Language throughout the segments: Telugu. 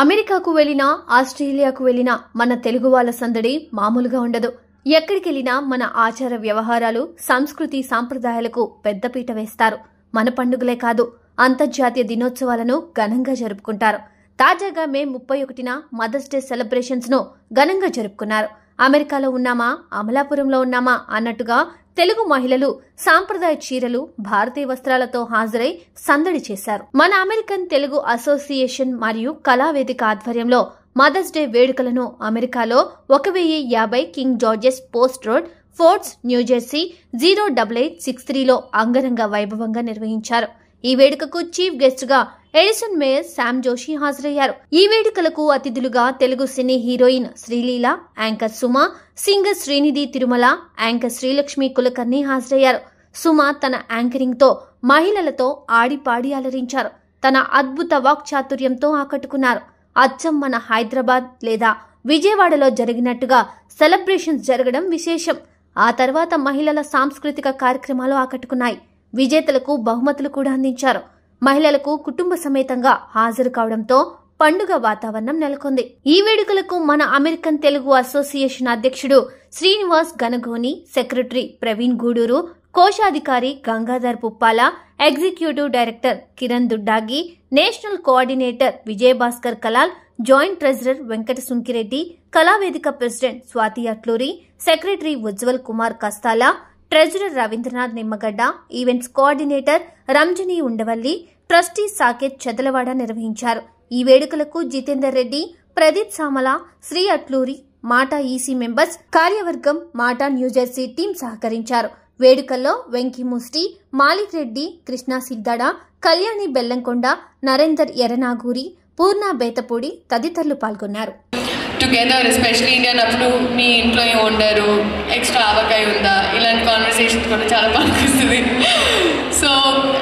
అమెరికాకు వెళ్లినా ఆస్ట్రేలియాకు వెళ్లినా మన తెలుగు వాళ్ళ సందడి మామూలుగా ఉండదు. ఎక్కడికెళ్లినా మన ఆచార వ్యవహారాలు, సంస్కృతి సాంప్రదాయాలకు పెద్దపీట వేస్తారు. మన పండుగలే కాదు, అంతర్జాతీయ దినోత్సవాలను ఘనంగా జరుపుకుంటారు. తాజాగా మే 31న మదర్స్ డే సెలబ్రేషన్స్ ను ఘనంగా జరుపుకున్నారు. అమెరికాలో ఉన్నామా, అమలాపురంలో ఉన్నామా అన్నట్టుగా తెలుగు మహిళలు సాంప్రదాయ చీరలు, భారతీయ వస్త్రాలతో హాజరై సందడి చేశారు. మన అమెరికన్ తెలుగు అసోసియేషన్ మరియు కళావేదిక ఆధ్వర్యంలో మదర్స్ డే వేడుకలను అమెరికాలో 1050 King Georges Post road, Fords, New Jersey 08863లో అంగరంగ వైభవంగా నిర్వహించారు. ఈ వేడుకకు చీఫ్ గెస్ట్ గా ఎడిసన్ మేయర్ శామ్ జోషి హాజరయ్యారు. ఈ వేడుకలకు అతిథులుగా తెలుగు సినీ heroine Sreeleela, anchor Suma, singer Srinidhi Tirumala, anchor Sreelakshmi Kulkarni హాజరయ్యారు. సుమ తన యాంకరింగ్ తో మహిళలతో ఆడిపాడి అలరించారు. తన అద్భుత వాక్చాతుర్యంతో ఆకట్టుకున్నారు. అచ్చం మన హైదరాబాద్ లేదా విజయవాడలో జరిగినట్టుగా సెలబ్రేషన్స్ జరగడం విశేషం. ఆ తర్వాత మహిళల సాంస్కృతిక కార్యక్రమాలు ఆకట్టుకున్నాయి. విజేతలకు బహుమతులు కూడా అందించారు. మహిళలకు కుటుంబ సమేతంగా హాజరు కావడంతో పండుగ వాతావరణం నెలకొంది. ఈ వేడుకలకు మన అమెరికన్ తెలుగు అసోసియేషన్ అధ్యక్షుడు శ్రీనివాస్ గనగోని, సెక్రటరీ ప్రవీణ్ గూడూరు, కోశాధికారి Gangadhar Puppala, executive director Kiran Duddagi, national coordinator Vijayabhaskar Kalal, joint treasurer Venkata Sunkireddy, Kalavedika president Swathi Atluri, secretary Ujwal Kumar Kastala, treasurer Ravindranath Nimmagadda, events coordinator Ranjani Undavalli, trustee Saketh Chedalavada నిర్వహించారు. ఈ వేడుకలకు జితేందర్ రెడ్డి, ప్రదీప్ సామల, శ్రీ అట్లూరి, మాటా ఈసీ మెంబర్స్, కార్యవర్గం, మాటా న్యూజెర్సీ టీం సహకరించారు. వేడుకల్లో వెంకీ ముస్టి, మాలిక్ రెడ్డి, కృష్ణా సిగ్దాడ, కళ్యాణి బెల్లంకొండ, నరేందర్ ఎరనాగూరి, పూర్ణ బేతపూడి తదితరులు పాల్గొన్నారు. టుగెదర్ ఎస్పెషలీ ఇండియన్ అప్పుడు మీ ఇంట్లో ఏం వండారు, ఎక్స్ట్రా ఆవకాయ ఉందా, ఇలాంటి కాన్వర్సేషన్స్ కూడా చాలా బాగుంటుంది. So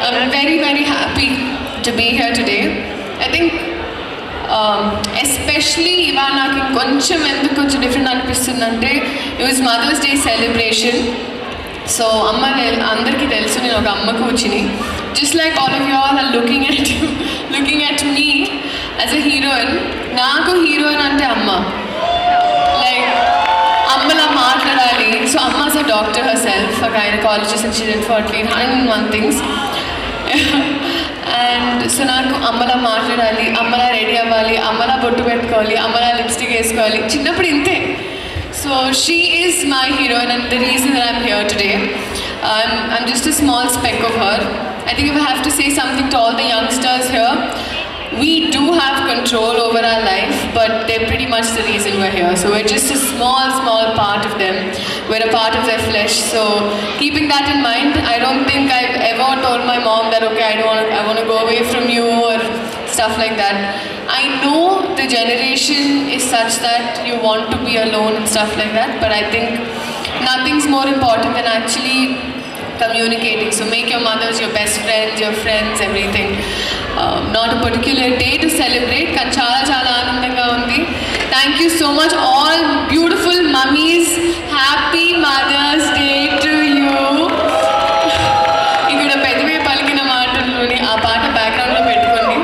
I'm very very happy to be here today. I think especially ఇవాళ నాకు కొంచెం ఎందుకు కొంచెం డిఫరెంట్ అనిపిస్తుందంటే it was mother's day celebration. So అమ్మ అందరికీ తెలుసు నేను ఒక అమ్మ కూర్చుని, just like all of you all are looking at me as a heroine. నాకు హీరోయిన్ అంటే అమ్మ, లైక్ అమ్మలా మాట్లాడాలి. So amma is a doctor herself, a gynaecologist and she did for 101 things. And so నాకు అమ్మలా మాట్లాడాలి, అమ్మలా రెడీ అవ్వాలి, అమ్మలా బొట్టు పెట్టుకోవాలి, అమ్మలా లిప్స్టిక్ వేసుకోవాలి. చిన్నప్పుడు ఇంతే. So she is my heroine and the reason that I'm here today. I'm just a small speck of her. I think if I have to say something to all the youngsters here, we do have control over our life, but they're pretty much the reason we're here. So we're just a small part of them. We're a part of their flesh. So keeping that in mind, I don't think I've ever told my mom that okay, I want to go away from you or stuff like that. I know the generation is such that you want to be alone and stuff like that, but I think nothing's more important than actually communicating. So make your mothers your best friends, your friends, everything. Not a particular day to celebrate, kan chala aanandanga undi. Thank you so much all beautiful mummies. Happy Mother's Day to you. ikkada pedave palikina maataloni aa paata background lo pettukondi.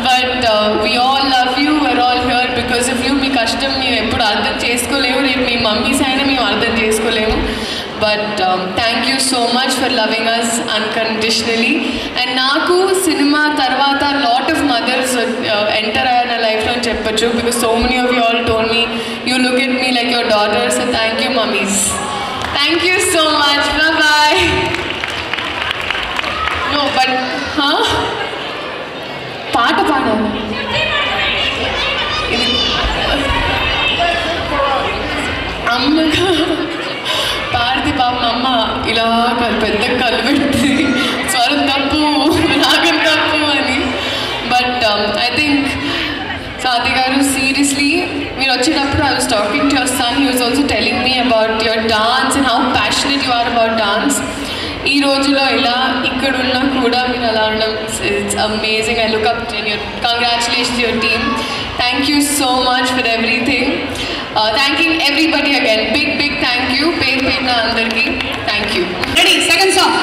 But we all love you. We're all here because of you. మీ కష్టం మీరు ఎప్పుడు అర్థం చేసుకోలేము, రేపు మీ మమ్మీస్ అయినా మేము అర్థం చేసుకోలేము. But thank you so much for loving us unconditionally. And నాకు సినిమా తర్వాత లాట్ ఆఫ్ మదర్స్ ఎంటర్ అయ్యారు నా లైఫ్లో అని చెప్పొచ్చు. Because so many of you all told me you look at me like your daughters. So thank you mummies. Thank you so much. Bye. No but పాట పాడాలి. అమ్మగా పాడితే పాపం అమ్మ ఇలా పెద్ద కళ్ళు పెట్టి స్వరం తప్పు, రాగం తప్పు అని. బట్ ఐ థింక్ స్వాతి గారు సీరియస్లీ మీరు వచ్చేటప్పుడు I was talking to your son. He was also telling me about your dance and how passionate you are about dance. ఈ రోజులో ఇలా ఇక్కడున్నా కూడా మీరు అలా ఉండడం it's amazing. I look up to your congratulations your team. Thank you so much for everything. Thanking everybody again. Big thank you పేరు పేరున అందరికీ thank you. Ready, second song.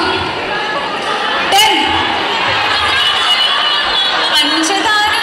10 పంచదార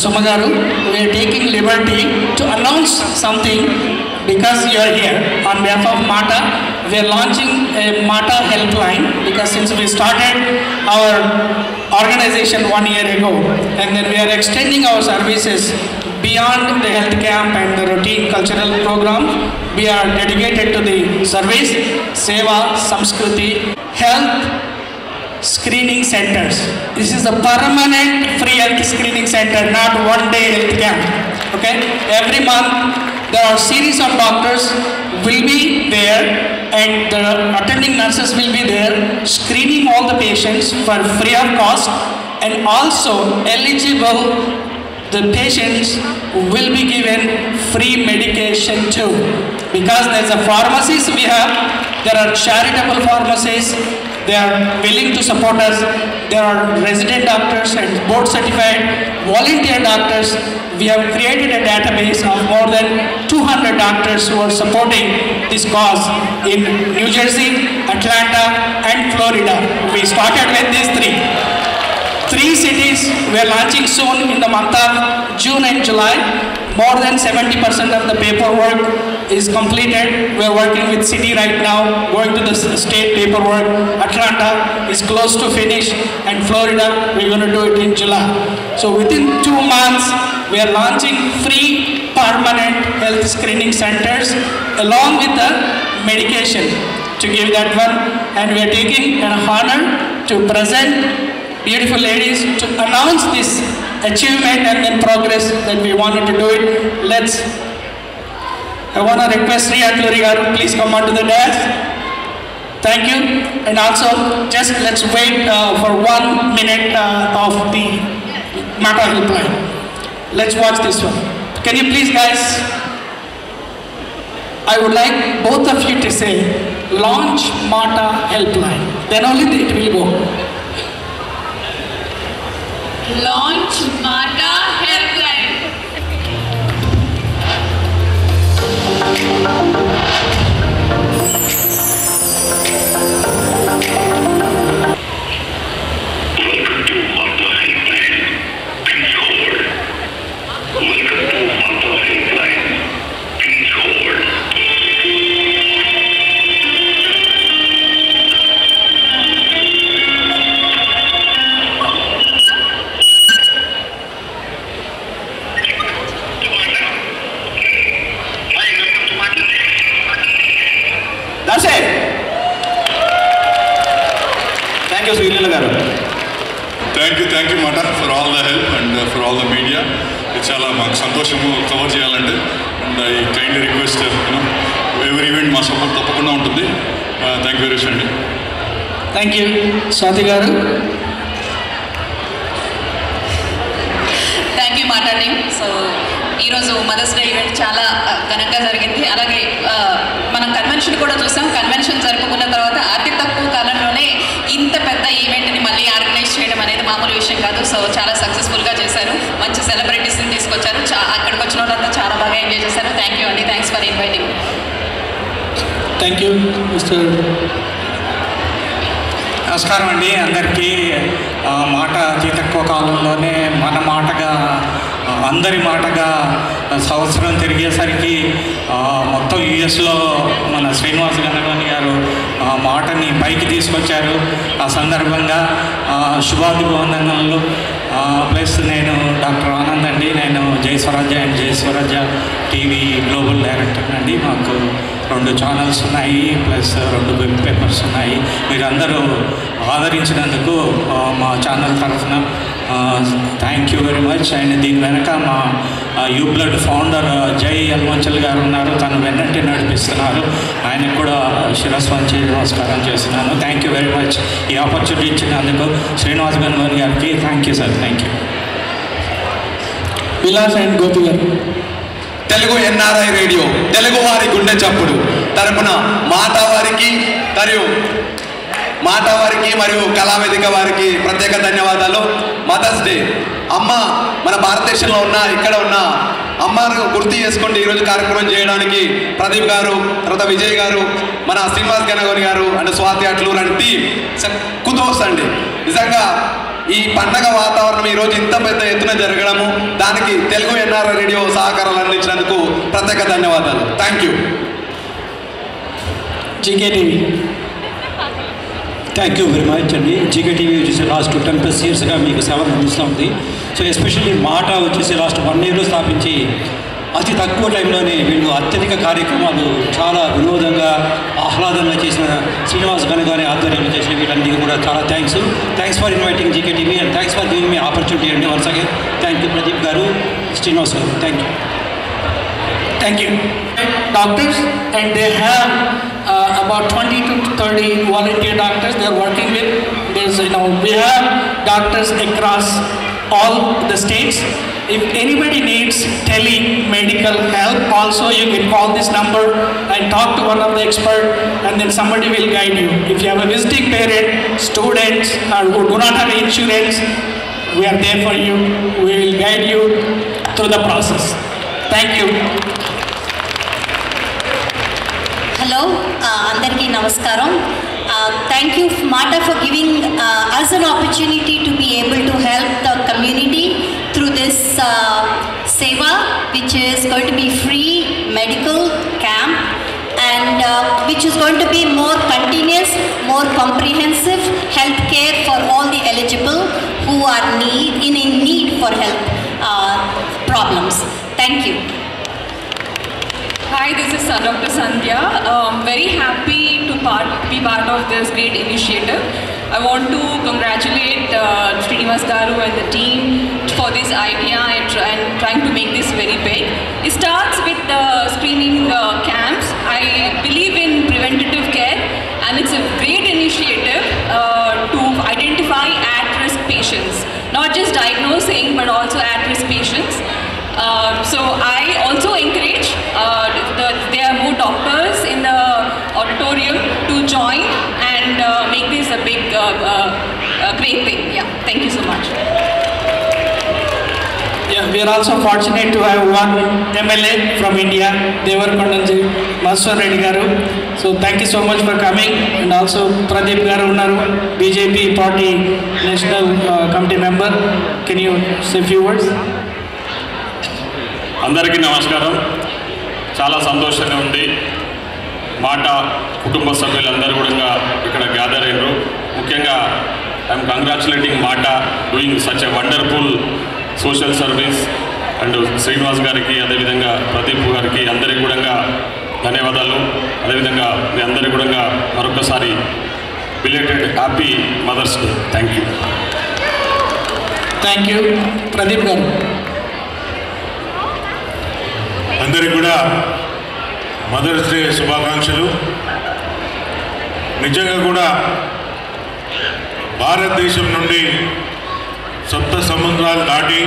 Suma garu, we are taking liberty to announce something because you are here. On behalf of MATA, we are launching a MATA helpline because since we started our organization 1 year ago, and then we are extending our services beyond the health camp and the routine cultural program. We are dedicated to the service, Seva, Samskruti, health screening centers. This is a permanent free health screening center, not one-day health camp. Okay? Every month there are series of doctors will be there and the attending nurses will be there screening all the patients for free of cost, and also eligible the patients will be given free medication too. Because there's a pharmacies we have, there are charitable pharmacies, they are willing to support us. There are resident doctors and board certified volunteer doctors. We have created a database of more than 200 doctors who are supporting this cause in New Jersey, Atlanta and Florida. We started with these three cities. We are launching soon in the month of June and July. More than 70% of the paperwork is completed. We are working with city right now, going to the state paperwork. Atlanta is close to finish, and Florida we're going to do it in July. So within 2 months we are launching free permanent health screening centers along with the medication to give that one, and we are taking an honor to present beautiful ladies to announce this achievement and then progress that we wanted to do it. I want to request Sri Atluri garu, please come onto the dais. Thank you. And also just let's wait for 1 minute of the MATA helpline. Let's watch this one. Can you please guys, I would like both of you to say launch MATA helpline, then only it will go. Launch MATA helpline. Thank you MATA for all the help and for all the media. It's చాలా మాకు సంతోషము కవర్ చేయాలంటే, అండ్ ఐ కైండ్లీ రిక్వెస్ట్ ఎవరి ఈవెంట్ మా సపోర్ట్ తప్పకుండా ఉంటుంది. థ్యాంక్ యూ వెరీ మచ్ అండి. Thank you. Swathi garu. Thank you MATA team. So ఈరోజు మదర్స్ డే ఈవెంట్ చాలా ఘనంగా జరిగింది. అలాగే మనం కన్వెన్షన్ కూడా చూసాం. కన్వెన్షన్ జరుపుకున్న తర్వాత అతి తక్కువ కాలంలోనే ఇంత పెద్ద ఈవెంట్ని మళ్ళీ ఆర్గనైజ్ చేయడం అనేది మామూలు విషయం కాదు. సో చాలా సక్సెస్ఫుల్గా చేశారు. మంచి సెలబ్రిటీస్ని తీసుకొచ్చారు. అక్కడికి వచ్చిన వాళ్ళంతా చాలా బాగా ఎంజాయ్ చేశారు. థ్యాంక్ యూ అండి. Thanks for inviting. Thank you mister. నమస్కారం అండి అందరికీ. MATA అతి తక్కువ కాలంలోనే మన మాటగా అందరి మాటగా సంవత్సరం తిరిగేసరికి మొత్తం యుఎస్లో మన శ్రీనివాస్ గణగని గారు MATAని పైకి తీసుకొచ్చారు. ఆ సందర్భంగా శుభాభివందనలు. ప్లస్ నేను డాక్టర్ ఆనంద్ అండి. నేను జై స్వరాజ్య అండ్ జై స్వరాజ్య టీవీ గ్లోబల్ డైరెక్టర్ అండి. మాకు 2 ఛానల్స్ ఉన్నాయి, ప్లస్ 2 వెబ్ పేపర్స్ ఉన్నాయి. మీరందరూ ఆదరించినందుకు మా ఛానల్ తరఫున thank you very much. And దీని వెనక మా యూబ్లడ్ ఫౌండర్ జై యల్మంచల్ గారు ఉన్నారు. తను వెన్నట్టు నడిపిస్తున్నారు. ఆయనకు కూడా శిరస్సు వంచి నమస్కారం చేస్తున్నాను. Thank you very much. ఈ ఆపర్చునిటీ ఇచ్చినందుకు శ్రీనివాస్ గణవన్ గారికి thank you sir. Thank you. Vilas and Gopi గారు. తెలుగు ఎన్ఆర్ఐ రేడియో తెలుగు వారి గుండె చప్పుడు తరపున MATA వారికి మరియు కళావేదిక వారికి ప్రత్యేక ధన్యవాదాలు. మదర్స్ డే అమ్మ మన భారతదేశంలో ఉన్న ఇక్కడ ఉన్న అమ్మను గుర్తు చేసుకుంటూ ఈరోజు కార్యక్రమం చేయడానికి ప్రదీప్ గారు, తర్వాత విజయ్ గారు, మన శ్రీనివాస్ గణగోని గారు and Swathi Atluru and team kudos అండి. నిజంగా ఈ పండగ వాతావరణం ఈరోజు ఇంత పెద్ద ఎత్తున జరగడము, దానికి తెలుగు ఎన్ఆర్ఐ రేడియో సహకారాలు అందించినందుకు ప్రత్యేక ధన్యవాదాలు. Thank you. GKTV. Thank you very much అండి. GKTV వచ్చేసి లాస్ట్ 10+ yearsగా మీకు సేవలు అందిస్తూ ఉంది. సో ఎస్పెషల్లీ మాట వచ్చేసి లాస్ట్ 1 yearలో స్థాపించి అతి తక్కువ టైంలోనే వీళ్ళు అత్యధిక కార్యక్రమాలు చాలా వినోదంగా ఆహ్లాదంగా చేసిన శ్రీనివాస్ గనగారి ఆధ్వర్యంలో చేసిన వీళ్ళందరికీ కూడా చాలా thanks for inviting GKTV and thanks for giving me opportunity అండి. Once again thank you Pradeep garu, Srinivas garu, thank you. Thank you. Doctors, and they have about 20 to 30 volunteer doctors they are working with. There's, we have doctors across all the states. If anybody needs tele-medical help, also you can call this number and talk to one of the experts, and then somebody will guide you. If you have a visiting parent, students, or who do not have insurance, we are there for you. We will guide you through the process. Thank you. Hello, andarki namaskaram. Thank you MATA for giving us an opportunity to be able to help the community through this seva, which is going to be free medical camp, and which is going to be more continuous, more comprehensive health care for all the eligible who are in need for health problems. Thank you. Hi, this is Dr. Sandhya. Very happy to be part of this great initiative. I want to congratulate Srinivas Garu and the team for this idea and trying to make this very big. It starts with the screening camps. I believe in preventative care, and it's a great initiative to identify at-risk patients. Not just diagnosing, but also at-risk patients. So I also encourage there are more doctors in the auditorium to join and make this a big, great thing. Yeah, thank you so much. Yeah, we are also fortunate to have one MLA from India, Devarkondanji Maswar Reddy Garu. So thank you so much for coming, and also Pradeep Garu unnaru, BJP party national committee member. Can you say a few words? అందరికీ నమస్కారం. చాలా సంతోషంగా ఉంది. మాట కుటుంబ సభ్యులందరూ కూడా ఇక్కడ గ్యాదర్ అయ్యారు. ముఖ్యంగా ఐఎమ్ కంగ్రాచులేటింగ్ మాట doing such a wonderful social service, and Srinivas గారికి, అదేవిధంగా ప్రదీప్ గారికి అందరికీ కూడా ధన్యవాదాలు. అదేవిధంగా మీ అందరికీ కూడా మరొకసారి belated happy mother's day. Thank you. Thank you. Pradeep గారు. అందరికి కూడా మదర్స్ డే శుభాకాంక్షలు. నిజంగా కూడా భారతదేశం నుండి సప్త సముద్రాలు దాటి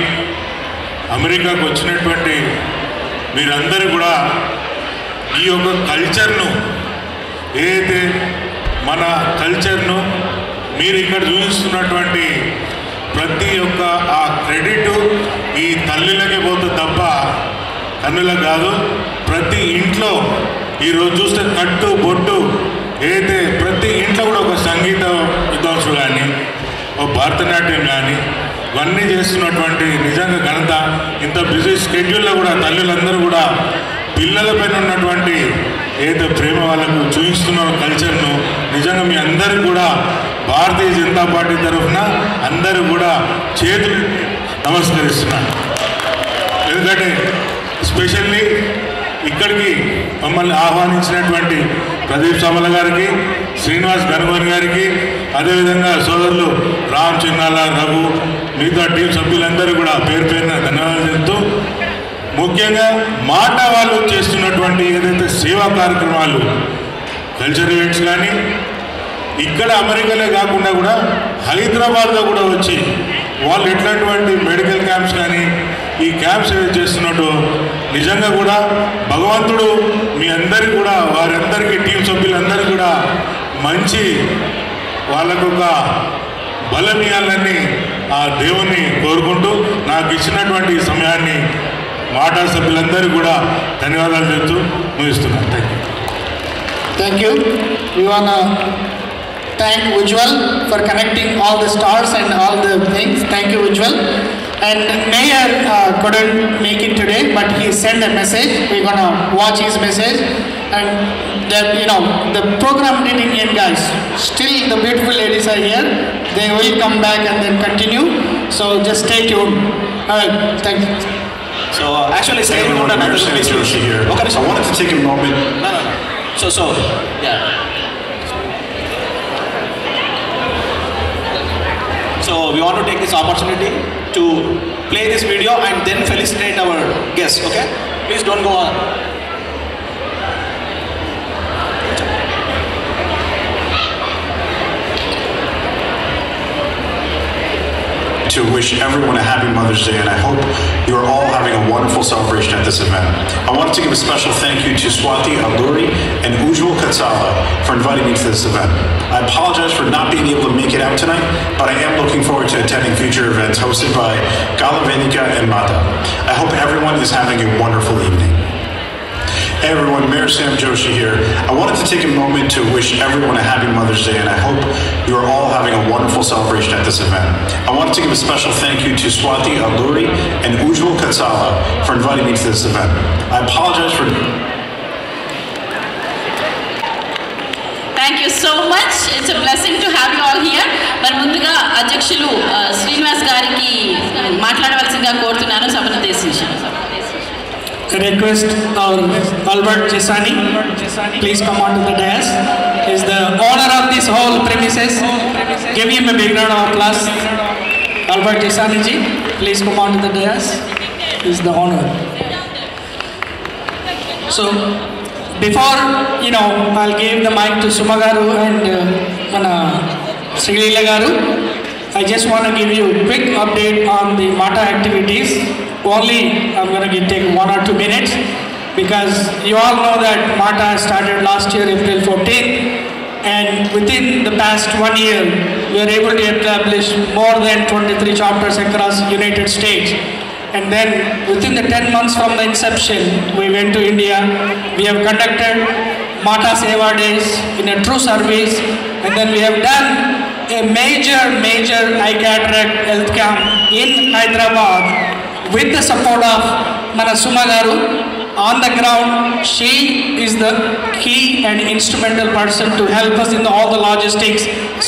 అమెరికాకు వచ్చినటువంటి మీరందరూ కూడా ఈ యొక్క కల్చర్ను, ఏదైతే మన కల్చర్ను మీరు ఇక్కడ చూపిస్తున్నటువంటి ప్రతి ఒక్క ఆ క్రెడిట్ ఈ తల్లులకే పోతుంది తప్ప కన్నులకు కాదు. ప్రతి ఇంట్లో ఈరోజు చూస్తే కట్టు బొట్టు ఏదైతే ప్రతి ఇంట్లో కూడా ఒక సంగీత విద్వాంసులు కానీ, ఒక భరతనాట్యం కానీ ఇవన్నీ చేస్తున్నటువంటి నిజంగా ఘనత. ఇంత బిజీ స్కెడ్యూల్లో కూడా తల్లులందరూ కూడా పిల్లలపైన ఉన్నటువంటి ఏదైతే ప్రేమ వాళ్ళకు చూపిస్తున్న కల్చర్ను నిజంగా మీ అందరికీ కూడా భారతీయ జనతా పార్టీ తరఫున అందరూ కూడా చేతులు నమస్కరిస్తున్నాను. ఎందుకంటే స్పెషల్లీ ఇక్కడికి మమ్మల్ని ఆహ్వానించినటువంటి ప్రదీప్ సమల గారికి, శ్రీనివాస్ గనగోని గారికి, అదేవిధంగా సోదరులు రామ్ చిన్నాల, రఘు, మిగతా టీం సభ్యులందరూ కూడా పేరు పేరున ధన్యవాదాలు చెప్తూ, ముఖ్యంగా మాట వాళ్ళు చేస్తున్నటువంటి ఏదైతే సేవా కార్యక్రమాలు, కల్చర్ ఈవెంట్స్ కానీ ఇక్కడ అమెరికాలే కాకుండా కూడా హైదరాబాద్లో కూడా వచ్చి వాళ్ళు ఎట్లాంటి మెడికల్ క్యాంప్స్ కానీ ఈ క్యాంప్స్ ఏదైతే చేస్తున్నట్టు నిజంగా కూడా భగవంతుడు మీ అందరికీ కూడా వారందరికీ టీం సభ్యులందరికీ కూడా మంచి వాళ్ళకు ఒక బలం ఇవ్వాలని ఆ దేవుణ్ణి కోరుకుంటూ నాకు ఇచ్చినటువంటి సమయాన్ని మాటా సభ్యులందరూ కూడా ధన్యవాదాలు చెప్తూ ముగిస్తున్నాను. Thank you. Thank you. We want to thank Ujjwal for connecting all the stars and all the things. Thank you, Ujjwal. And Mayor couldn't make it today, but he sent a message. We're gonna watch his message. And that, the program didn't end, guys. Still, the beautiful ladies are here. They will come back and then continue. So just stay tuned. All right, thank you. So actually, hey everyone, Mayor Sam Joshi here. Okay, I wanted to take a moment. No. So yeah. So we want to take this opportunity to play this video and then felicitate our guests. Okay, please don't go on. To wish everyone a happy Mother's Day, and I hope you are all having a wonderful celebration at this event. I wanted to give a special thank you to Swati Alluri and Ujjwal Katsala for inviting me to this event. I apologize for not being able to make it out tonight, but I am looking forward to attending future events hosted by Gala Vedika and Mata. I hope everyone is having a wonderful evening. Hey everyone, Mayor Sam Joshi here. I wanted to take a moment to wish everyone a happy Mother's Day, and I hope you are all having a wonderful celebration at this event. I wanted to give a special thank you to Swati Alluri and Ujjwal Katsala for inviting me to this event. I apologize for... Thank you so much. It's a blessing to have you all here. మరి ముందుగా అధ్యక్షులు శ్రీనివాస్ గారికి మాట్లాడవలసిందిగా కోరుతున్నాను. సభను ఉద్దేశించాను. Request our Albert Jesani, please come on to the dais. He is the owner of this whole premises. Give him a big round of applause. Albert Jesani ji, please come on to the dais. He is the owner. So, before I'll give the mic to Sumagaru and Srilila Garu, I just want to give you a quick update on the MATA activities. Only I'm going to take 1 or 2 minutes, because you all know that MATA started last year, April 14th, and within the past 1 year, we are able to establish more than 23 chapters across United States. And then within the 10 months from the inception, we went to India. We have conducted MATA Seva Days in a true service, and then we have done a major eye cataract health camp in Hyderabad with the support of Mana Sumagaru. On the ground, she is the key and instrumental person to help us in all the logistics,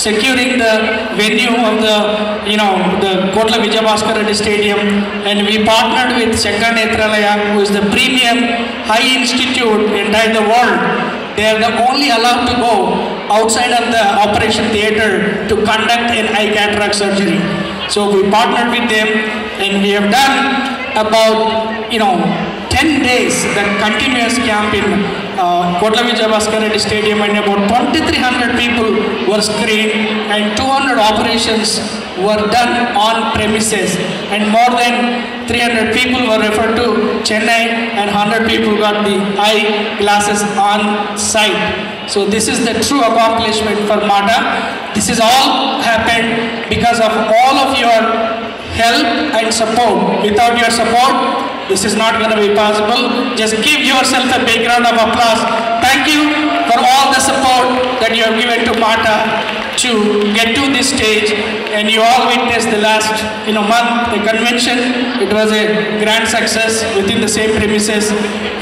securing the venue of the Kotla Vijayabhaskar Reddy Stadium, and we partnered with Shankar Nethralaya, who is the premium high institute in the world. They are the only allowed to go outside of the operation theater to conduct an eye cataract surgery. So we partnered with them, and we have done about 10 days that continuous camp in Kotla Vijayabhaskar Reddy Stadium, and about 2,300 people were screened, and 200 operations were done on premises, and more than 300 people were referred to Chennai, and 100 people got the eye glasses on site. So this is the true accomplishment for MATA. This is all happened because of all of your help and support. Without your support, this is not going to be possible. Just give yourself a big round of applause. Thank you for all the support that you have given to MATA to get to this stage, and you all witnessed the last month, the convention. It was a grand success within the same premises,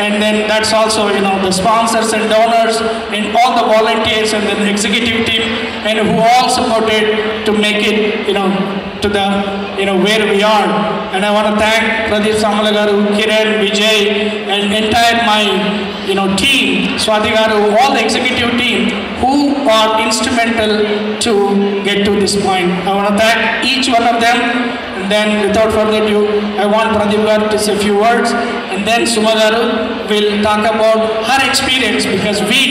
and then that's also the sponsors and donors and all the volunteers and the executive team, and who all supported to make it to the where we are. And I want to thank Pradeep Samalagaru, Kiran, Vijay, and entire my team, Swati Garu, all the executive team who are instrumental to get to this point. I want to thank each one of them. And then without further ado, I want Pradeep Garu to say a few words, and then Sumagaru will talk about her experience, because we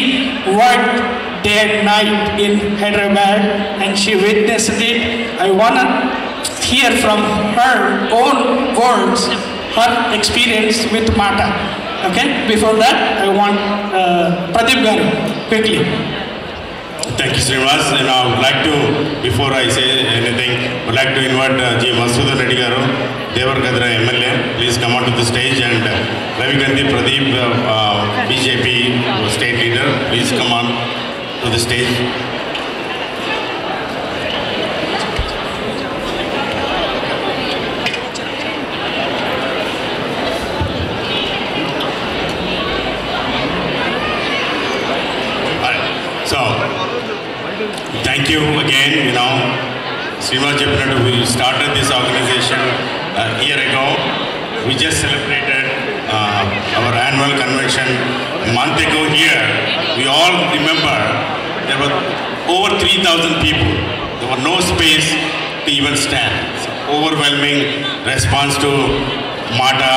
worked day and night in Hyderabad and she witnessed it. I want to hear from her own words, her experience with MATA. Okay, before that, I want Pradeep Garu, quickly. Thank you, Srinivas. And I would like to, before I say anything, I would like to invite G. Madhusudan Reddy Garu, Devarkadra MLA, please come onto the stage, and Ravi Gandhi Pradeep, BJP state leader, please come on to the stage. Srinivas చెప్పినట్టు we started this organization a year ago. We just celebrated our annual convention a month ago here. We all remember there were over 3,000 people. There was no space to even stand. So overwhelming response to MATA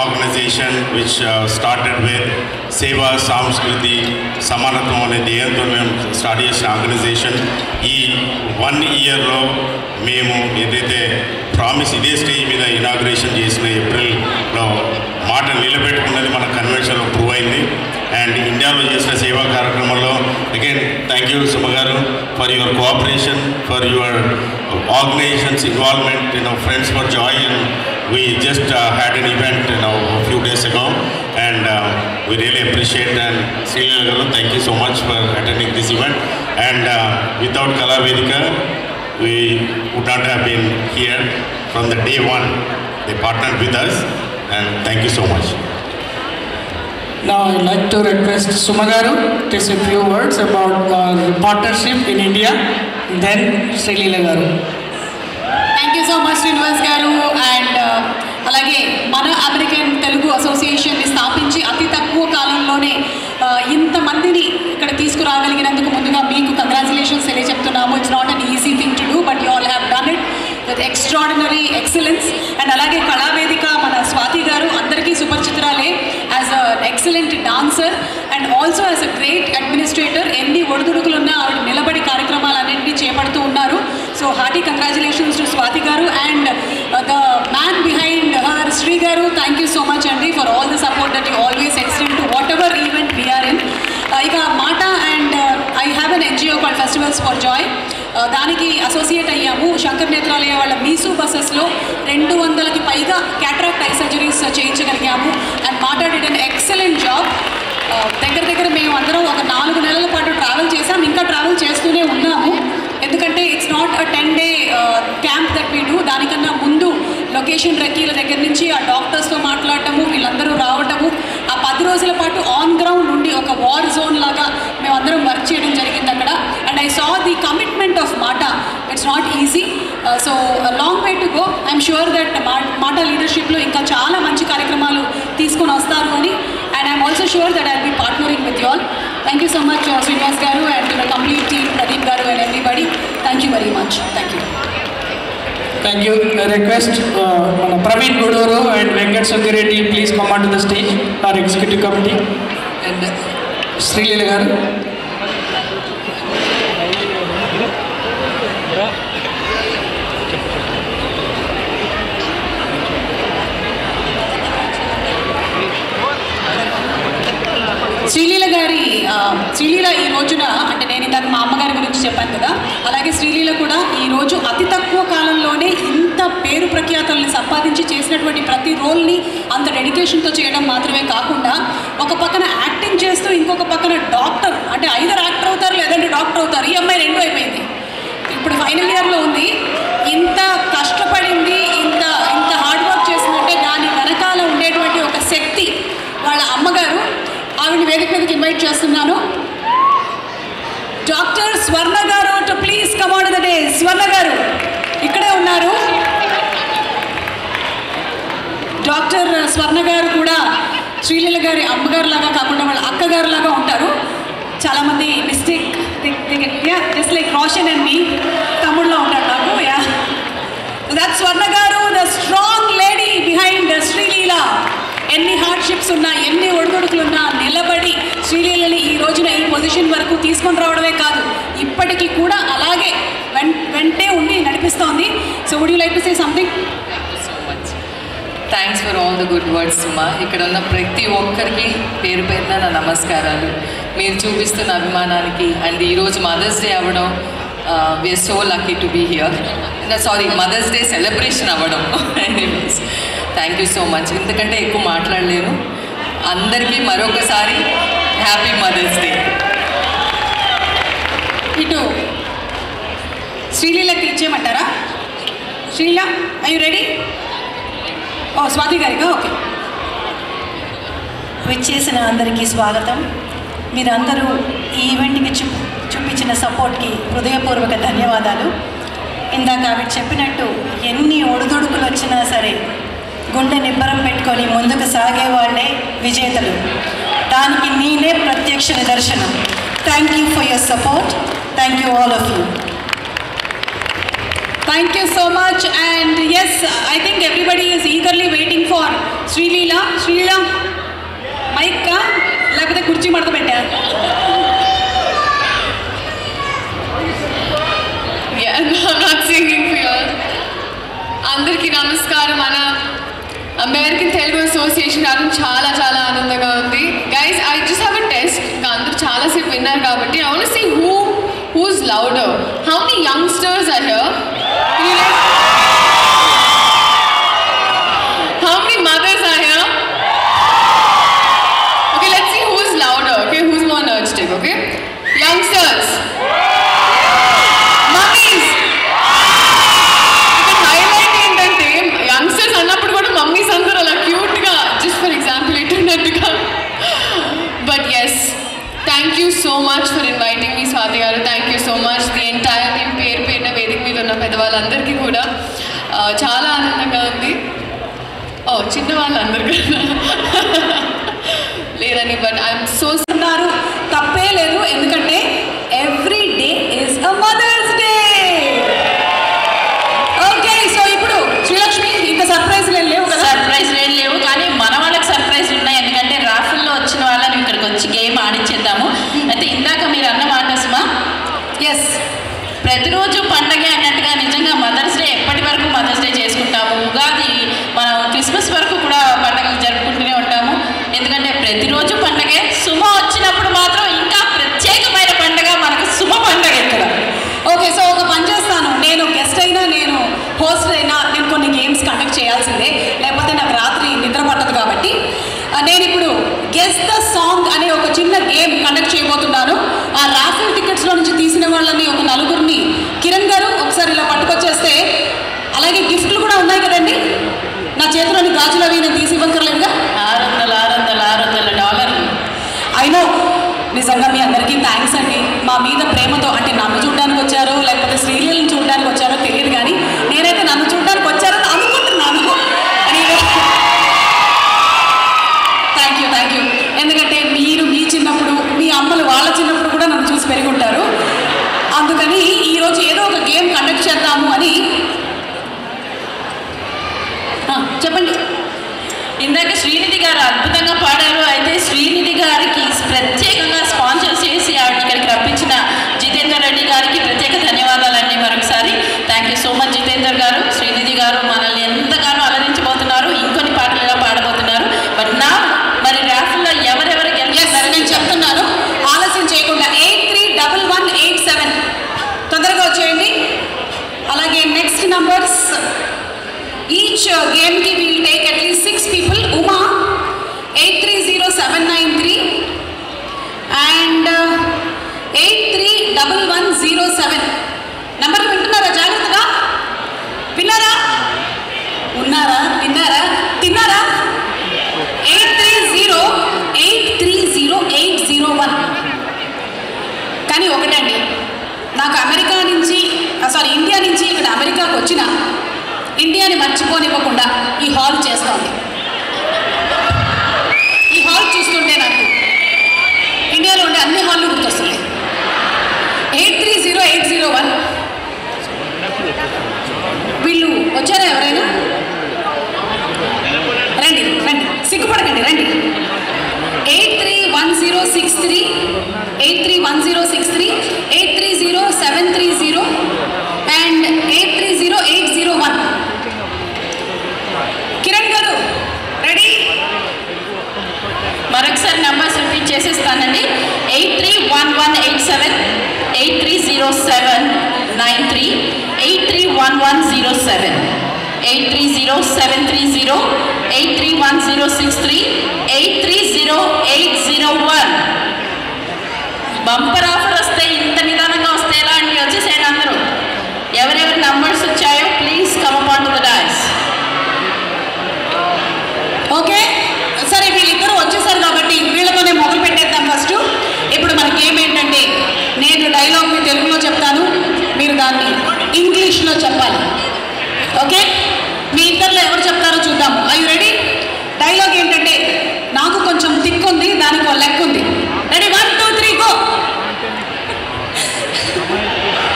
organization, which started with Seva Samskriti Samanatvam అనే ధ్యేయంతో మేము స్టార్ట్ చేసిన ఆర్గనైజేషన్. ఈ 1 ఇయర్లో మేము ఏదైతే ప్రామిస్ ఇదే స్టేజ్ మీద ఇనాగ్రేషన్ చేసిన ఏప్రిల్లో మాట నిలబెట్టుకున్నది మన కన్వెన్షన్లో ప్రూవ్ అయింది. అండ్ ఇండియాలో చేసిన సేవా కార్యక్రమంలో అగైన్ థ్యాంక్ యూ సుమ గారు for your cooperation, for your organisation's involvement, friends for joy. And we just had an event a few days ago, and we really appreciate. And Srilila garu, thank you so much for attending this event. And without Kala Vedika, we would not have been here from the day one. They partnered with us, and thank you so much. Now I'd like to request Suma garu to say a few words about the partnership in India, then Srilila garu. Thank you so much Srinivas గారు. అండ్ అలాగే మన అమెరికన్ తెలుగు అసోసియేషన్ని స్థాపించి అతి తక్కువ కాలంలోనే ఇంతమందిని ఇక్కడ తీసుకురాగలిగినందుకు ముందుగా మీకు కంగ్రాచులేషన్స్ తెలియజెప్తున్నాము. It's not an easy thing to do, but you all have done it with extraordinary excellence. And అలాగే కళావేదిక మన స్వాతి గారు అందరికీ సుపరిచితురాలే as a excellent dancer and also as a great administrator. ఎన్ని ఒడిదుడుకులున్నా ఆవిడ నిలబడి కార్యక్రమాలన్నింటినీ చేపడుతూ ఉన్నారు. So hearty congratulations to Swathi garu and the man behind her Shri garu. Thank you so much అండి for all the support that you always extend to whatever event we are in. ఇక MATA and I have an NGO called festivals for joy. దానికి అసోసియేట్ అయ్యాము. శంకర్ నేత్రాలయ వాళ్ళ మీసు బస్సెస్లో 200కి పైగా క్యాట్రాక్ట్ ఐ సర్జరీస్ చేయించగలిగాము. And MATA did an excellent job. దగ్గర మేము అందరం ఒక 4 నెలల పాటు ట్రావెల్ చేసాం, ఇంకా ట్రావెల్ చేస్తూనే ఉన్నాము. ఎందుకంటే it's not a 10-day camp that we do. దానికన్నా ముందు లొకేషన్ రెక్కీల దగ్గర నుంచి ఆ డాక్టర్స్తో మాట్లాడటము, వీళ్ళందరూ రావటము, ఆ 10 రోజుల పాటు ఆన్ గ్రౌండ్ నుండి ఒక వార్ జోన్ లాగా మేమందరం వర్క్ చేయడం జరిగింది అక్కడ. And I saw the commitment of MATA. It's not easy. So long way to go. I'm sure that MATA లీడర్షిప్లో ఇంకా చాలా మంచి కార్యక్రమాలు తీసుకొని వస్తారు అని. And I'm also sure that I will be partnering with you all. Thank you so much, Srinivas garu, and to the complete team, Pradeep garu and everybody. Thank you very much. Thank you. Thank you. I request Praveen Guduru and Venkat Sundireddy please come onto the stage, our executive committee, and Srilila garu. Sreeleela ఈ రోజున, అంటే నేను ఇందాక మా అమ్మగారి గురించి చెప్పాను కదా, అలాగే శ్రీలీల కూడా ఈరోజు అతి తక్కువ కాలంలోనే ఇంత పేరు ప్రఖ్యాతల్ని సంపాదించి చేసినటువంటి ప్రతి రోల్ని అంత డెడికేషన్తో చేయడం మాత్రమే కాకుండా ఒక పక్కన యాక్టింగ్ చేస్తూ ఇంకొక పక్కన డాక్టర్, అంటే ఐదర్ యాక్టర్ అవుతారు లేదంటే డాక్టర్ అవుతారు. ఈ అమ్మాయి 2 అయిపోయింది, ఇప్పుడు ఫైనల్ ఇయర్లో ఉంది. ఇంత కష్టపడింది, ఇంత హార్డ్ వర్క్ చేసిందంటే దాని వెనకాల ఉండేటువంటి ఒక శక్తి వాళ్ళ అమ్మగారు. ఆవిడని వేదిక మీదకి ఇన్వైట్ చేస్తున్నాను. డాక్టర్ స్వర్ణ గారు to please come on the day. స్వర్ణ గారు ఇక్కడే ఉన్నారు. డాక్టర్ స్వర్ణ గారు కూడా శ్రీలీల గారి అమ్మగారు లాగా కాకుండా వాళ్ళ అక్కగారు లాగా ఉంటారు. చాలామంది mistake just like Roshan and మీ తమ్ముడులో ఉంటాడు నాకు. Yeah, that Swarna garu, the strong lady behind Sreeleela. ఎన్ని హార్డ్షిప్స్ ఉన్నా, ఎన్ని ఒడిదుడుకులున్నా నిలబడి శ్రీలీలని ఈ రోజున ఈ పొజిషన్ వరకు తీసుకొని రావడమే కాదు, ఇప్పటికీ కూడా అలాగే వెంటే ఉండి నడిపిస్తోంది. So would you like to say something? Thanks for all the good words Suma. ఇక్కడ ఉన్న ప్రతి ఒక్కరికి పేరు పేరున నా నమస్కారాలు. మీరు చూపిస్తున్న అభిమానానికి అండ్ ఈరోజు మదర్స్ డే అవ్వడం, we're so lucky to be here. Sorry, mother's day celebration అవ్వడం. Anyways, thank you so much. ఇంతకంటే ఎక్కువ మాట్లాడలేను. అందరికీ మరొకసారి హ్యాపీ మదర్స్ డే. ఇటు శ్రీలీలకి ఇచ్చేయమంటారా? Sreeleela, I you ready? Oh, Swathi గారిగా. ఓకే. విచ్చేసిన అందరికీ స్వాగతం. మీరందరూ ఈ ఈవెంట్కి చూపించిన సపోర్ట్కి హృదయపూర్వక ధన్యవాదాలు. ఇందాక ఆవిడ చెప్పినట్టు ఎన్ని ఒడిదుడుకులు వచ్చినా సరే గుండె నిబ్బరం పెట్టుకొని ముందుకు సాగేవాళ్లే విజేతలు. దానికి నేనే ప్రత్యక్ష నిదర్శనం. Thank you for your support. Thank you all of you. Thank you so much. And yes, I think everybody is eagerly waiting for Srileela. Srileela, mic ka లేకపోతే కుర్చీ మడత పెట్టా? Yeah, no, I'm not singing for you. అందరికీ నమస్కారం. మన అమెరికన్ తెలుగు అసోసియేషన్ రావడం చాలా చాలా ఆనందంగా ఉంది. Guys, I just have a test. ఇంకా అందరూ చాలాసేపు విన్నారు కాబట్టి I want to see who's louder. How many youngsters are here? How many mothers are here? Okay, let's see who's louder. Okay, who's more energetic? Okay, youngsters, mummies. The highlight ఏంటంటే youngsters అన్నప్పుడు కూడా mummies అందరూ అలా క్యూట్ గా just for example ఇట్టున్నట్టుగా. But yes, thank you so much for inviting me, Swati garu. Thank you so much. The entire team పేరు పేరున వేదిక మీద ఉన్న పెద్దవాళ్ళందరికీ కూడా చాలా ఆనందంగా ఉంది. చిన్న వాళ్ళందరూ కూడా లేదని, బట్ ఐఎమ్ సో ఉన్నారు. తప్పే లేదు, ఎందుకంటే every day is a mother's day. Okay, so ఇప్పుడు శ్రీలక్ష్మి, ఇంకా సర్ప్రైజ్లు ఏం లేవు కదా? సర్ప్రైజ్లు ఏం లేవు, కానీ మన వాళ్ళకి సర్ప్రైజ్లు ఉన్నాయి. ఎందుకంటే రాఫుల్లో వచ్చిన వాళ్ళని ఇక్కడికి వచ్చి గేమ్ ఆడించేద్దాము. అయితే ఇందాక మీరు అన్న మాట సుమా, ఎస్, ప్రతిరోజు పండగే అన్నట్టుగా నిజంగా మదర్స్ డే ఎప్పటి వరకు మదర్స్ డే చేసుకుంటాము. ఉగాది, మనం క్రిస్మస్ వరకు కూడా పండగలు జరుపుకుంటూనే ఉంటాము. ఎందుకంటే ప్రతిరోజు పండగే. సుమ వచ్చినప్పుడు మాత్రం ఇంకా ప్రత్యేకమైన పండగ మనకు సుమ పండగ ఇక్కడ. ఓకే, సో ఒక పని చేస్తాను. నేను గెస్ట్ అయినా, నేను హోస్ట్ అయినా, నేను కొన్ని గేమ్స్ కండక్ట్ చేయాల్సిందే, లేకపోతే నాకు రాత్రి నిద్ర పట్టదు. కాబట్టి నేను ఇప్పుడు గెస్ ద సాంగ్ అనే ఒక చిన్న గేమ్ కండక్ట్ చేయబోతున్నాను. ఆ రాఫెల్ టికెట్స్లో నుంచి తీసిన వాళ్ళని ఒక నలుగురిని కిరణ్ గారు ఒకసారి ఇలా పట్టుకొచ్చేస్తే, అలాగే గిఫ్ట్లు కూడా ఉన్నాయి కదండి. నా చేతిలోని గాజులు అవి నేను తీసి ఇవ్వక్కర్లేదుగా. $600 అయినో, నిజంగా మీ అందరికీ థ్యాంక్స్ అండి. మా మీద ప్రేమతో, అంటే నన్ను చూడడానికి వచ్చారో లేకపోతే శ్రీలీలను చూడడానికి వచ్చారో తెలియదు, కానీ నేనైతే నన్ను చూడడానికి వచ్చారని అనుకుంటున్నాను. Thank you. ఎందుకంటే మీరు మీ చిన్నప్పుడు, మీ అమ్మలు వాళ్ళ చిన్నప్పుడు కూడా నన్ను చూసి పెరిగి ఉంటారు. అందుకని ఈరోజు ఏదో ఒక గేమ్ కండక్ట్ చేద్దాము అని. చెప్పండి. ఇందాక శ్రీనిధి గారు అద్భుతంగా పాడారు. అయితే శ్రీనిధి గారికి ప్రత్యేకంగా స్పాన్సర్ చేసి ఆవిడ ఇక్కడికి రప్పించిన జితేందర్ రెడ్డి గారికి ప్రత్యేక ధన్యవాదాలండి మరొకసారి. Thank you so much Jitender గారు. శ్రీనిధి గారు మనల్ని ఎంతగానో అలరించబోతున్నారు, ఇంకొన్ని పాటలు ఇలా పాడబోతున్నారు. బట్ నా మరి ర్యాఫ్లో ఎవరెవరు గెలిచారు నేను చెప్తున్నాను, ఆలస్యం చేయకుండా. 831187 తొందరగా వచ్చేయండి. అలాగే నెక్స్ట్ నంబర్స్, ఈచ్ గేమ్కి will take at least 6 people. Uma 830793 and 831107. నంబర్లు వింటున్నారా? జాగ్రత్తగా విన్నారా? ఉన్నారా? తిన్నారా? 830830 కానీ ఒకటండి, నాకు ఇండియా నుంచి ఇక్కడ అమెరికాకు వచ్చిన ఇండియాని మర్చిపోనివ్వకుండా ఈ హాల్ చేస్తోంది. ఈ హాల్ చూస్తుంటే నాకు ఇండియాలో ఉండే అన్ని హాళ్ళు గుర్తొస్తున్నాయి. 830801 వీళ్ళు వచ్చారా? ఎవరైనా రండి, సిగ్గుపడకండి, రండి. 831063 831063 830730 అండ్ 830801. కిరణ్ గారు రెడీ? మరొకసారి నంబర్స్ రిపీట్ చేసేస్తానండి. 831187 830793 831107 830730 831063 830801. బంపర్ ఆఫర్ వస్తే ఇంత నిదానంగా వస్తే ఎలా అండి? వచ్చేసేయండి అందరూ. ఎవరెవరి నంబర్స్ వచ్చాయో please come up on to the dais. Okay, సరే వీళ్ళిద్దరూ వచ్చేసారు కాబట్టి వీళ్ళతోనే మొదలు పెట్టేద్దాం. ఫస్ట్ ఇప్పుడు మన గేమ్ ఏంటంటే, నేను డైలాగ్ మీ తెలుగులో చెప్తాను, మీరు దాన్ని ఇంగ్లీష్ ఇంగ్లీష్లో చెప్పాలి. ఓకే, మీ ఇద్దరిలో ఎవరు చెప్తారో చూద్దాము. I you ready? డైలాగ్ ఏంటంటే, నాకు కొంచెం థిక్ ఉంది, దానికి ఒక లెక్క ఉంది. Ready? 1 2 3 go.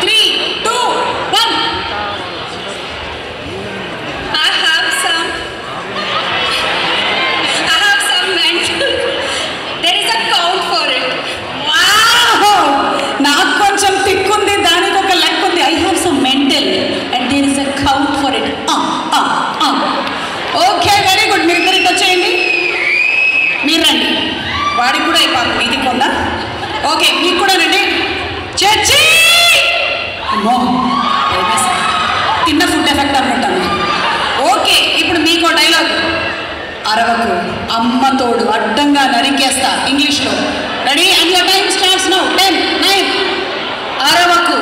3 2 1. I have some mental. There is a count for it. Wow! నాకు కొంచెం థిక్ ఉంది, దానికి ఒక లెక్క ఉంది. I have some mental and there is a count for it. Okay, very good. మీరు ఇద్దరికి వచ్చేయండి. మీరు రండి. వాడికి కూడా అయిపోయింది, మీది కొందా. ఓకే, మీకు కూడా రండి. చర్చి అమ్మో, తిన్న ఫుడ్ ఎఫెక్ట్ అనుకుంటాను. ఓకే, ఇప్పుడు మీకు డైలాగ్. అరవకు, అమ్మ తోడు అడ్డంగా నరికేస్తా. ఇంగ్లీష్లో. Ready? And your time starts now. 10 9. అరవకు.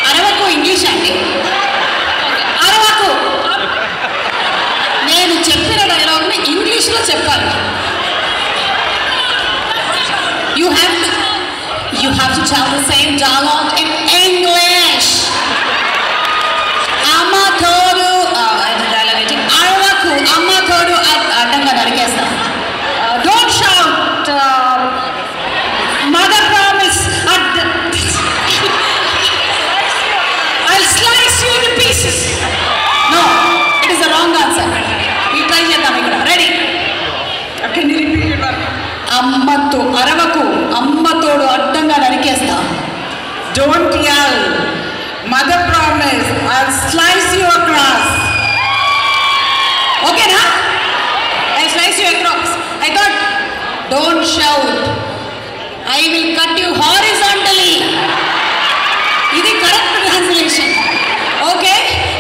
అరవకు ఇంగ్లీష్ అండి. అరవకు. నేను చెప్పిన డైలాగ్ని ఇంగ్లీష్లో చెప్పాలి. You have to tell the same dialogue in English. అమ్మ తోడు అరవకు, అమ్మ తోడు అడ్డంగా నరికేస్తా. Don't shout. Mother promise. I'll slice you into pieces. No, it is the wrong answer. We try చేద్దాం ఇక్కడ. Ready? Can you repeat it? అమ్మతో అరవకు, అమ్మతోడు అడ్డంగా నరికేస్తా. Don't yell. Mother promise. I'll slice you across. Okay na? I'll slice you across. I thought, don't shout. I will cut you horizontally. ఇది కరెక్ట్ ట్రాన్స్లేషన్. ఓకే,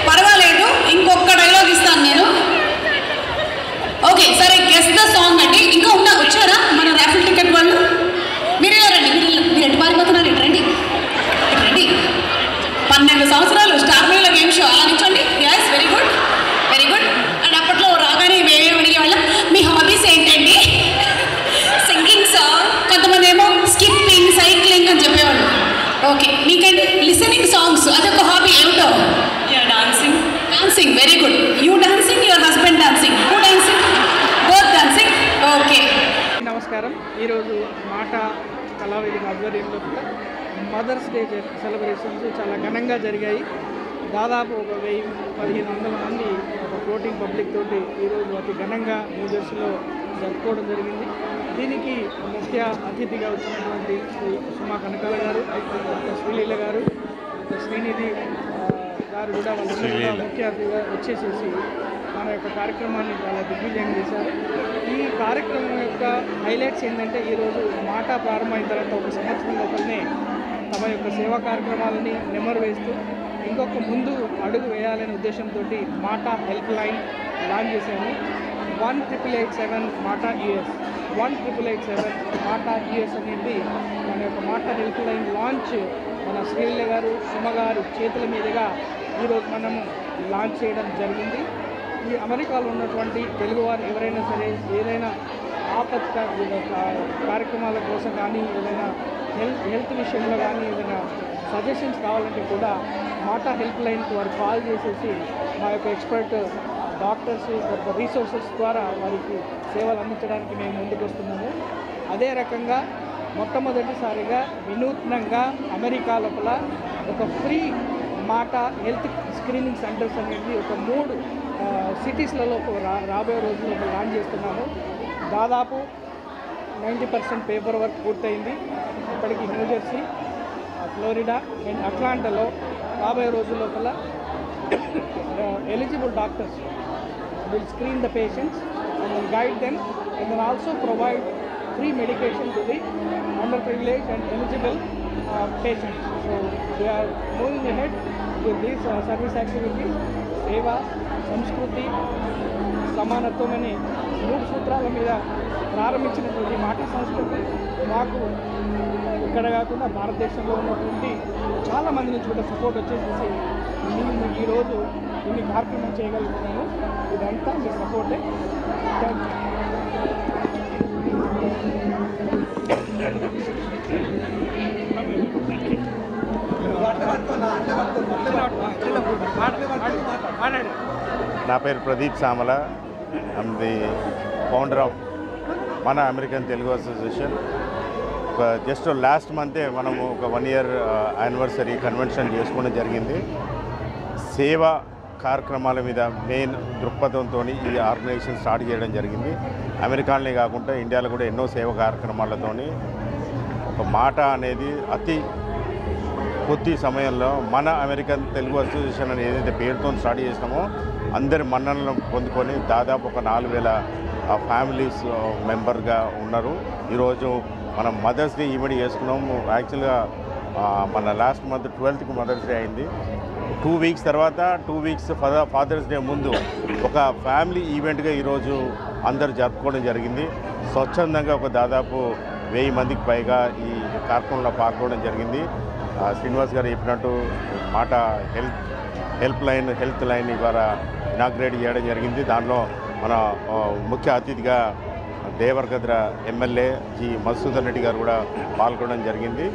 పర్వాలేదు. ఇంకొక డైలాగ్ ఇస్తాను నేను. ఓకే, సరే. గెస్ ద సాంగ్ అండి. ఇంకా వచ్చారా మన రాఫిల్ టికెట్ వాళ్ళు? మీరు ఇలా రండి. మీరు ఎటు పారిపోతున్నారు? ఇటు రండి, ఇటు రండి. 12 సంవత్సరాలు స్టార్ మేలో గేమ్ షో. అలా నిల్చోండి. yes, very good, very good. And అప్పట్లో రాగానే మేమేమి అడిగేవాళ్ళం, మీ హాబీస్ ఏంటండి? Singing song. కొంతమంది ఏమో స్కిప్పింగ్, సైక్లింగ్ అని చెప్పేవాళ్ళు. ఓకే, మీకండి లిసనింగ్ సాంగ్స్ అదొక హాబీ. ఏమిటో? Dancing. Dancing, very good. You dancing, your husband dancing. Who dancing? Both dancing. Okay. నమస్కారం. ఈరోజు మాట కళావేదిక ఆధ్వర్యంలో కూడా మదర్స్ డే సెలబ్రేషన్స్ చాలా ఘనంగా జరిగాయి. దాదాపు ఒక 1000-1500 మంది ఒక ఫ్లోటింగ్ పబ్లిక్ తోటి ఈరోజు అతి ఘనంగా న్యూజెర్సీలో జరుపుకోవడం జరిగింది. దీనికి ముఖ్య అతిథిగా వచ్చినటువంటి శ్రీ సుమా కనకాల గారు, శ్రీలీల గారు, శ్రీనిధి గారు కూడా వాళ్ళందరూ కూడా ముఖ్య అతిథిగా వచ్చేసేసి మన యొక్క కార్యక్రమాన్ని చాలా దిగ్విజయం చేశారు. ఈ కార్యక్రమం యొక్క హైలైట్స్ ఏంటంటే, ఈరోజు మాట ప్రారంభమైన తర్వాత 1 సంవత్సరం లోపలనే తమ యొక్క సేవా కార్యక్రమాలని నెమరు వేస్తూ ఇంకొక ముందు అడుగు వేయాలనే ఉద్దేశంతో మాట హెల్ప్ లైన్ లాంచ్ చేశాము. 18887 మాట యూఎస్. 18887 మాట యూఎస్ అనేది మన యొక్క మాట హెల్ప్ లైన్ లాంచ్ మన శ్రీలీల గారు, సుమ గారు చేతుల మీదుగా ఈరోజు మనము లాంచ్ చేయడం జరిగింది. ఈ అమెరికాలో ఉన్నటువంటి తెలుగువారు ఎవరైనా సరే ఏదైనా ఆపత్క కార్యక్రమాల కోసం కానీ, ఏదైనా హెల్త్ విషయంలో కానీ ఏదైనా సజెషన్స్ కావాలంటే కూడా మాట హెల్ప్ లైన్కి వారు కాల్ చేసేసి మా యొక్క ఎక్స్పర్ట్ డాక్టర్స్ రీసోర్సెస్ ద్వారా వారికి సేవలు అందించడానికి మేము ముందుకు వస్తున్నాము. అదే రకంగా మొట్టమొదటిసారిగా వినూత్నంగా అమెరికా లోపల ఒక ఫ్రీ మాట హెల్త్ స్క్రీనింగ్ సెంటర్స్ అనేది ఒక 3 సిటీస్లలో రాబోయే రోజుల్లో లాంచ్ చేస్తున్నాము. దాదాపు 90% పేపర్ వర్క్ పూర్తయింది. ఇప్పటికీ న్యూజెర్సీ, ఫ్లోరిడా అండ్ అట్లాంటాలో రాబోయే రోజుల లోపల eligible doctors will screen the patients and will guide them and then also provide free medication to the underprivileged and eligible patients. So they are moving ahead with these service activities. Seva, Samskruti, సమానత్వం అనే 3 సూత్రాల మీద ప్రారంభించినటువంటి మాట సంస్కృతి మాకు ఇక్కడ కాకుండా భారతదేశంలో ఉన్నటువంటి చాలామంది నుంచి కూడా సపోర్ట్ వచ్చేసేసి మేము ఈరోజు ఇన్ని కార్యక్రమం చేయగలుగుతున్నాము. ఇదంతా మీ సపోర్టే. Thank you. నా పేరు Pradeep Samala. I'm the founder of మన American Telugu association. Just last మంతే మనము ఒక 1 year యానివర్సరీ కన్వెన్షన్ చేసుకోవడం జరిగింది. సేవా కార్యక్రమాల మీద మెయిన్ దృక్పథంతో ఈ ఆర్గనైజేషన్ స్టార్ట్ చేయడం జరిగింది. అమెరికాలోనే కాకుండా ఇండియాలో కూడా ఎన్నో సేవా కార్యక్రమాలతో ఒక మాట అనేది అతి కొద్ది సమయంలో మన అమెరికన్ తెలుగు అసోసియేషన్ అని ఏదైతే పేరుతో స్టార్ట్ చేసినామో అందరి మన్ననలను పొందుకొని దాదాపు ఒక 4,000 ఫ్యామిలీస్ మెంబర్గా ఉన్నారు. ఈరోజు మనం మదర్స్ డే ఈవెంట్ చేసుకున్నాము. యాక్చువల్గా మన last month 12th mothers day అయింది. 2 weeks తర్వాత 2 weeks ఫాదర్స్ డే ముందు ఒక ఫ్యామిలీ ఈవెంట్గా ఈరోజు అందరు జరుపుకోవడం జరిగింది. స్వచ్ఛందంగా ఒక దాదాపు 1000 మందికి పైగా ఈ కార్యక్రమంలో పాల్గొనడం జరిగింది. శ్రీనివాస్ గారు చెప్పినట్టు మాట హెల్త్ లైన్ ఇవాళ ఇనాగ్రేట్ చేయడం జరిగింది. దానిలో మన ముఖ్య అతిథిగా దేవరగద్ర ఎమ్మెల్యే జి మధుసూదన్ రెడ్డి గారు కూడా పాల్గొనడం జరిగింది.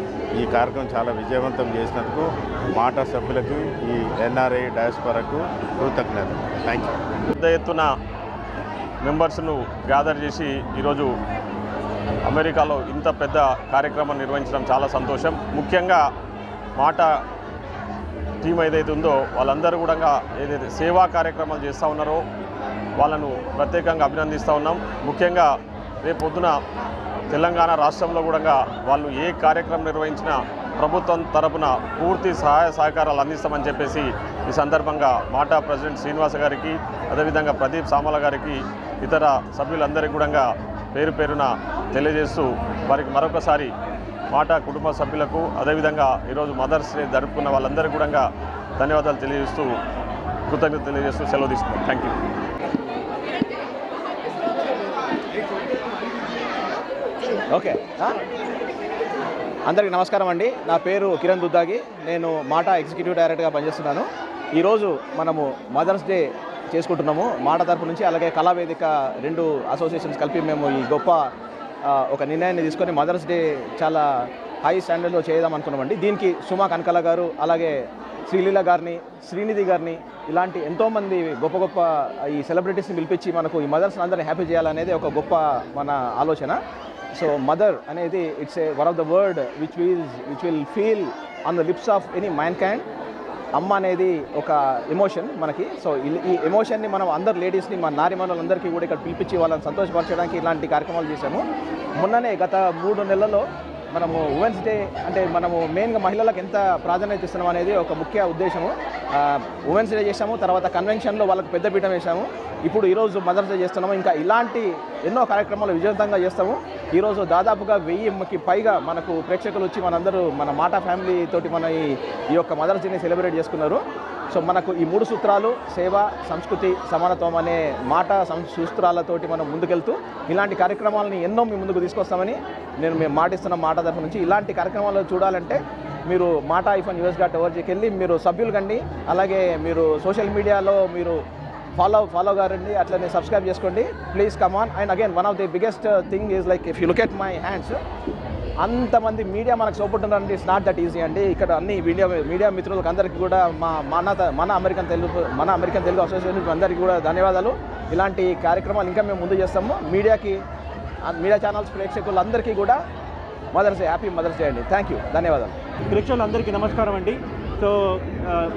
ఈ కార్యక్రమం చాలా విజయవంతం చేసినందుకు మాట సభ్యులకు, ఈ ఎన్ఆర్ఐ డయాస్పోరాకు కృతజ్ఞతలు. Thank you. పెద్ద ఎత్తున మెంబర్స్ను గ్యాదర్ చేసి ఈరోజు అమెరికాలో ఇంత పెద్ద కార్యక్రమం నిర్వహించడం చాలా సంతోషం. ముఖ్యంగా మాట టీం ఏదైతే ఉందో వాళ్ళందరూ కూడా ఏదైతే సేవా కార్యక్రమాలు చేస్తూ ఉన్నారో వాళ్ళను ప్రత్యేకంగా అభినందిస్తూ ఉన్నాం. ముఖ్యంగా రేపు పొద్దున తెలంగాణ రాష్ట్రంలో కూడా వాళ్ళు ఏ కార్యక్రమం నిర్వహించినా ప్రభుత్వం తరపున పూర్తి సహాయ సహకారాలు అందిస్తామని చెప్పేసి ఈ సందర్భంగా మాట ప్రెసిడెంట్ శ్రీనివాస గారికి, అదేవిధంగా ప్రదీప్ సామల గారికి, ఇతర సభ్యులందరికీ కూడా పేరు పేరున తెలియజేస్తూ వారికి మరొకసారి మాట కుటుంబ సభ్యులకు, అదేవిధంగా ఈరోజు మదర్స్ డే జరుపుకున్న వాళ్ళందరికీ కూడా ధన్యవాదాలు తెలియజేస్తూ, కృతజ్ఞతలు తెలియజేస్తూ సెలవు తీసుకున్నాం. Thank you. ఓకే, అందరికీ నమస్కారం అండి. నా పేరు కిరణ్ దుద్దాగి. నేను మాట ఎగ్జిక్యూటివ్ డైరెక్టర్గా పనిచేస్తున్నాను. ఈరోజు మనము మదర్స్ డే చేసుకుంటున్నాము మాట తరపు నుంచి. అలాగే కళావేదిక 2 అసోసియేషన్స్ కలిపి మేము ఈ గొప్ప ఒక నిర్ణయాన్ని తీసుకొని మదర్స్ డే చాలా హై స్టాండర్డ్లో చేద్దాం అనుకున్నామండి. దీనికి సుమా కనకల గారు, అలాగే శ్రీలీల గారిని, శ్రీనిధి గారిని, ఇలాంటి ఎంతోమంది గొప్ప గొప్ప ఈ సెలబ్రిటీస్ని పిలిపించి మనకు ఈ మదర్స్ని అందరినీ హ్యాపీ చేయాలనేది ఒక గొప్ప మన ఆలోచన. సో మదర్ అనేది it's a one of the word which will feel on the lips of any man kind. అమ్మ అనేది ఒక ఎమోషన్ మనకి. సో ఈ ఎమోషన్ని మనం అందరు లేడీస్ని, మన నారీమణులందరికీ కూడా ఇక్కడ పిలిపించి వాళ్ళని సంతోషపరచడానికి ఇలాంటి కార్యక్రమాలు చేశాము. మొన్ననే గత 3 నెలల్లో మనము ఉమెన్స్ డే అంటే మనము మెయిన్గా మహిళలకు ఎంత ప్రాధాన్యత ఇస్తున్నాం అనేది ఒక ముఖ్య ఉద్దేశము. ఉమెన్స్ డే చేసాము, తర్వాత కన్వెన్షన్లో వాళ్ళకి పెద్దపీఠం వేసాము. ఇప్పుడు ఈరోజు మదర్స్ డే చేస్తున్నాము. ఇంకా ఇలాంటి ఎన్నో కార్యక్రమాలు విజయవంతంగా చేస్తాము. ఈరోజు దాదాపుగా 1000కి పైగా మనకు ప్రేక్షకులు వచ్చి మనందరూ మన మాట ఫ్యామిలీ తోటి మన ఈ యొక్క మదర్స్ డేని సెలబ్రేట్ చేసుకున్నారు. సో మనకు ఈ 3 సూత్రాలు సేవ, సంస్కృతి, సమానత్వం అనే మాట సూత్రాలతోటి మనం ముందుకెళ్తూ ఇలాంటి కార్యక్రమాలని ఎన్నో మీ ముందుకు తీసుకొస్తామని మేము మాటిస్తున్న మాట తరఫు నుంచి. ఇలాంటి కార్యక్రమాలు చూడాలంటే మీరు మాట -us.orgకి వెళ్ళి మీరు సభ్యులు కండి. అలాగే మీరు సోషల్ మీడియాలో మీరు ఫాలో గారండి, అట్లనే సబ్స్క్రైబ్ చేసుకోండి. Please come on. And again one of the biggest thing is like if you look at my hands, అంతమంది మీడియా మనకు సపోర్ట్ ఉన్నారంటే ఇట్స్ నాట్ దట్ ఈజీ అండి. ఇక్కడ అన్ని మీడియా మిత్రులకు అందరికీ కూడా మన అమెరికన్ తెలుగు అసోసియేషన్ అందరికీ కూడా ధన్యవాదాలు. ఇలాంటి కార్యక్రమాలు ఇంకా మేము ముందు చేస్తాము. మీడియా ఛానల్స్ ప్రేక్షకులందరికీ కూడా హ్యాపీ మదర్స్ డే అండి. థ్యాంక్ యూ, ధన్యవాదాలు. ప్రేక్షకులందరికీ నమస్కారం అండి. సో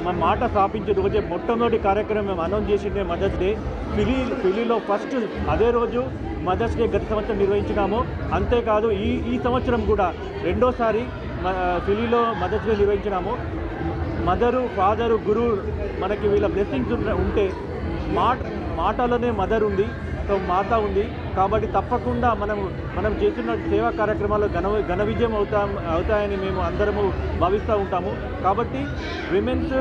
మన మాట స్థాపించే రోజే మొట్టమొదటి కార్యక్రమం మేము అనౌన్స్ చేసిందే మదర్స్ డే. ఫిలీలో ఫస్ట్ అదే రోజు మదర్స్ డే గత సంవత్సరం నిర్వహించినాము. అంతేకాదు ఈ సంవత్సరం కూడా రెండోసారి ఫిలీలో మదర్స్ డే నిర్వహించినాము. మదరు, ఫాదరు, గురువు మనకి వీళ్ళ బ్లెస్సింగ్స్ ఉంటే మాటలోనే మదర్ ఉంది, సో మాత ఉంది. కాబట్టి తప్పకుండా మనం చేస్తున్న సేవా కార్యక్రమాలు ఘన విజయం అవుతాయని మేము అందరము భావిస్తూ ఉంటాము. కాబట్టి విమెన్స్,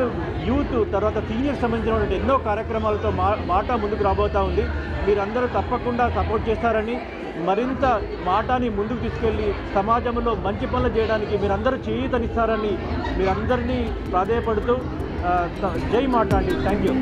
యూత్, తర్వాత సీనియర్ సంబంధించినటువంటి ఎన్నో కార్యక్రమాలతో మాట ముందుకు రాబోతూ ఉంది. మీరందరూ తప్పకుండా సపోర్ట్ చేస్తారని, మరింత మాటని ముందుకు తీసుకెళ్ళి సమాజంలో మంచి పనులు చేయడానికి మీరందరూ చేయూతనిస్తారని మీరందరినీ ప్రాధేయపడుతూ జై మాట అండి. Thank you.